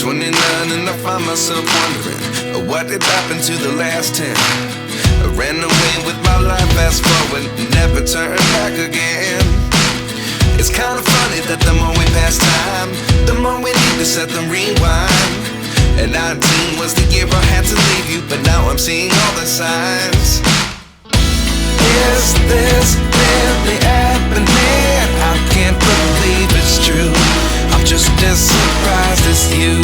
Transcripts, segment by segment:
29 and I find myself wondering what did happen to the last 10. I ran away with my life, fast forward, never turn back again. It's kind of funny that the more we pass time, the more we need to set them rewind. And 19 was the year I had to leave you, but now I'm seeing all the signs. Is this really happening? I can't believe it's true. I'm just as surprised as you.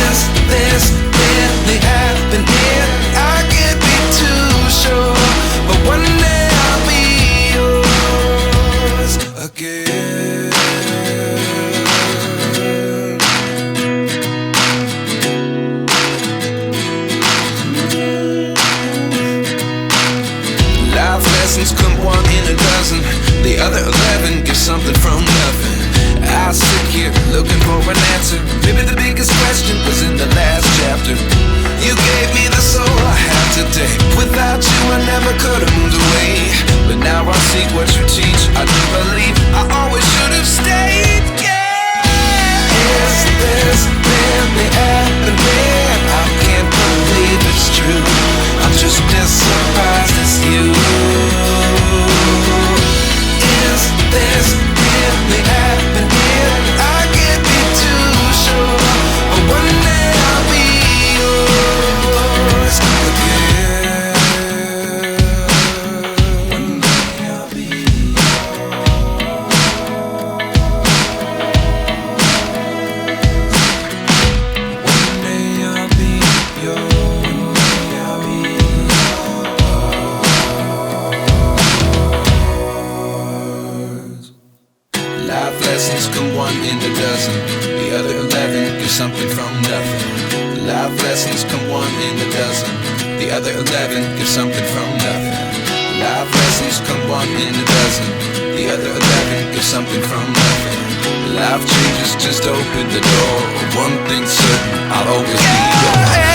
Is this really happening? I can't be too sure, but one day I'll be yours again. Life lessons come one in a dozen. The other 11 give something from nothing. I sit here looking for an answer. Maybe the biggest question was in the last chapter. You gave me the soul I have today. Without you I never could have moved away. But now I see what you teach. I do believe I always should have stayed. Yeah. Is this really happening? I can't believe it's true. I'm just as surprised as you. Is this really happening? I can't be too sure, but one day I'll be yours again. One day I'll be yours. One day I'll be yours. One day I'll be yours. Life lessons come one in a dozen. The other 11 give something from nothing. Life lessons come one in a dozen. The other 11 give something from nothing. Life lessons come one in a dozen. The other 11 give something from nothing. Life changes just open the door. One thing's certain, I'll always be yours.